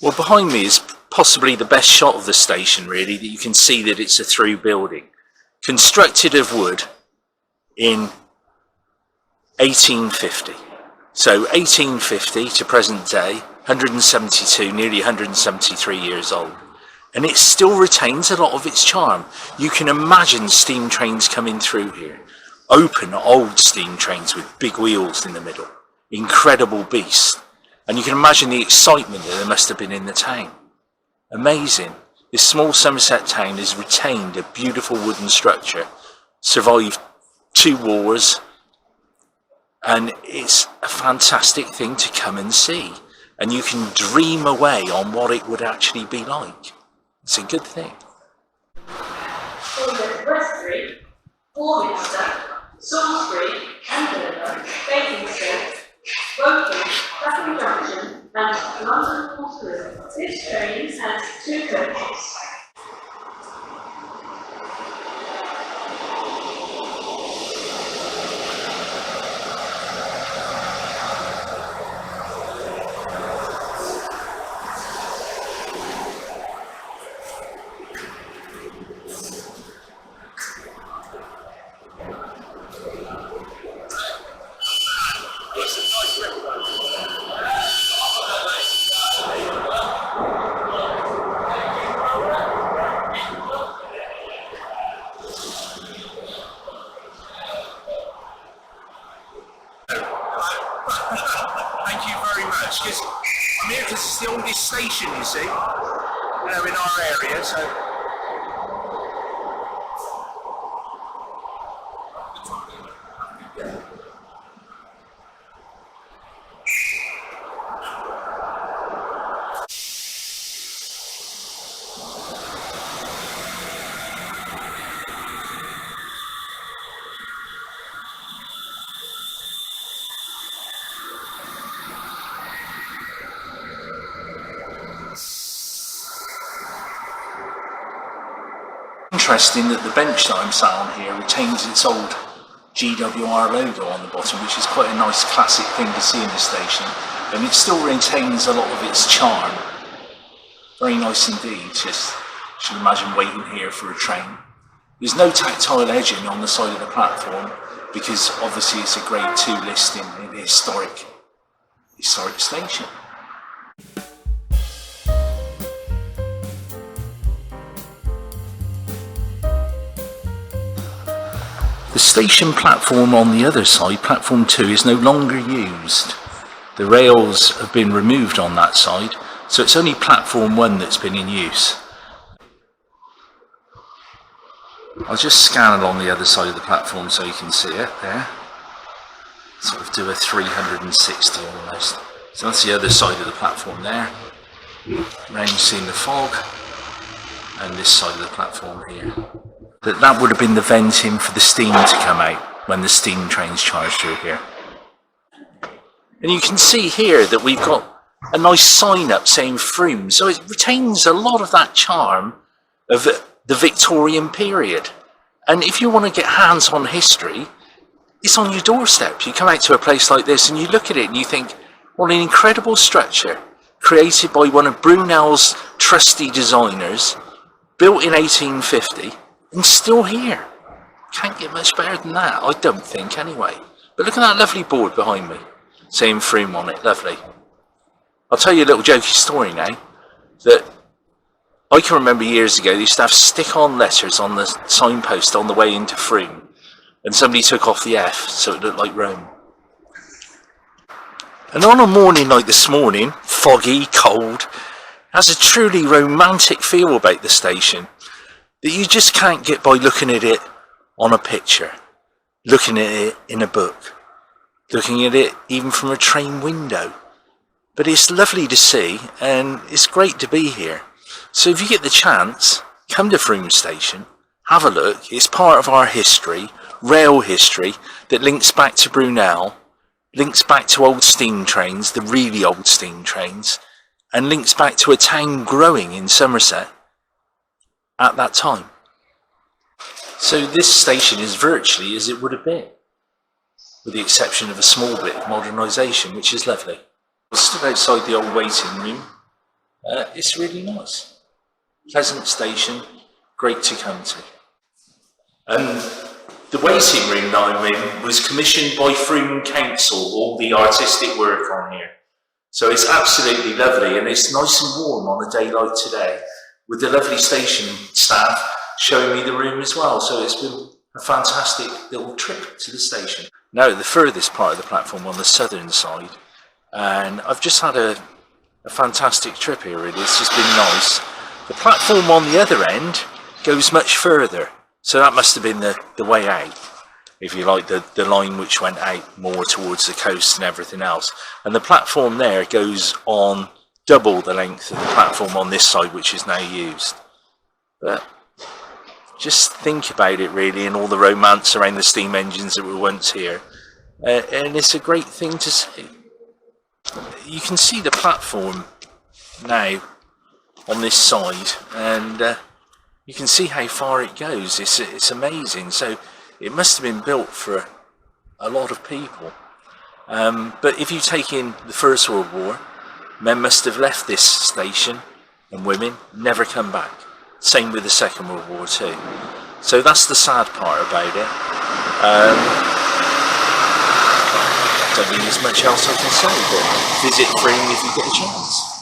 Well, behind me is possibly the best shot of the station, really, that you can see that it's a through building. Constructed of wood in 1850. So 1850 to present day, 172, nearly 173 years old. And it still retains a lot of its charm. You can imagine steam trains coming through here. Open, old steam trains with big wheels in the middle. Incredible beasts. And you can imagine the excitement that there must have been in the town. Amazing. This small Somerset town has retained a beautiful wooden structure, survived 2 wars, and it's a fantastic thing to come and see. And you can dream away on what it would actually be like. It's a good thing. Westbury, Warminster, Salisbury, Andover, Basingstoke, Woking, Clapham Junction and London Waterloo. This train has 2 coaches. Thank you very much. Because I'm here because it's the oldest station, you see, in our area. So. Interesting that the bench that I'm sat on here retains its old GWR logo on the bottom, which is quite a nice classic thing to see in the station, and it still retains a lot of its charm. Very nice indeed. Just should imagine waiting here for a train. There's no tactile edging on the side of the platform because obviously it's a grade 2 listing in the historic station. The station platform on the other side, platform 2, is no longer used. The rails have been removed on that side, so it's only platform 1 that's been in use. I'll just scan along the other side of the platform so you can see it there. Sort of do a 360 almost. So that's the other side of the platform there. Round seeing the fog, and this side of the platform here. That would have been the venting for the steam to come out when the steam trains charge through here. And you can see here that we've got a nice sign up saying Frome, so it retains a lot of that charm of the Victorian period. And if you want to get hands-on history, it's on your doorstep. You come out to a place like this and you look at it and you think, what an incredible structure created by one of Brunel's trusty designers, built in 1850. And still here. Can't get much better than that, I don't think, anyway. But look at that lovely board behind me, saying Frome on it, lovely. I'll tell you a little jokey story now, that I can remember years ago, they used to have stick-on letters on the signpost on the way into Frome, and somebody took off the F, so it looked like Rome. And on a morning like this morning, foggy, cold, has a truly romantic feel about the station, that you just can't get by looking at it on a picture, looking at it in a book, looking at it even from a train window. But it's lovely to see and it's great to be here. So if you get the chance, come to Frome Station, have a look. It's part of our history, rail history, that links back to Brunel, links back to old steam trains, the really old steam trains, and links back to a town growing in Somerset at that time. So this station is virtually as it would have been, with the exception of a small bit of modernisation, which is lovely. We're stood outside the old waiting room, It's really nice. Pleasant station, great to come to. And the waiting room that I'm in was commissioned by Frome Council, all the artistic work on here. So it's absolutely lovely, and it's nice and warm on a day like today, with the lovely station staff showing me the room as well. So it's been a fantastic little trip to the station. Now at the furthest part of the platform on the southern side, and I've just had a fantastic trip here really. It's just been nice. The platform on the other end goes much further, so that must have been the way out, if you like, the line which went out more towards the coast and everything else. And the platform there goes on double the length of the platform on this side, which is now used. But just think about it really, and all the romance around the steam engines that were once here, and it's a great thing to see. You can see the platform now on this side, and you can see how far it goes. It's amazing. So it must have been built for a lot of people. But if you take in the First World War, men must have left this station, and women never come back. Same with the Second World War too. So that's the sad part about it. Don't think there's much else I can say, but visit Frome if you get a chance.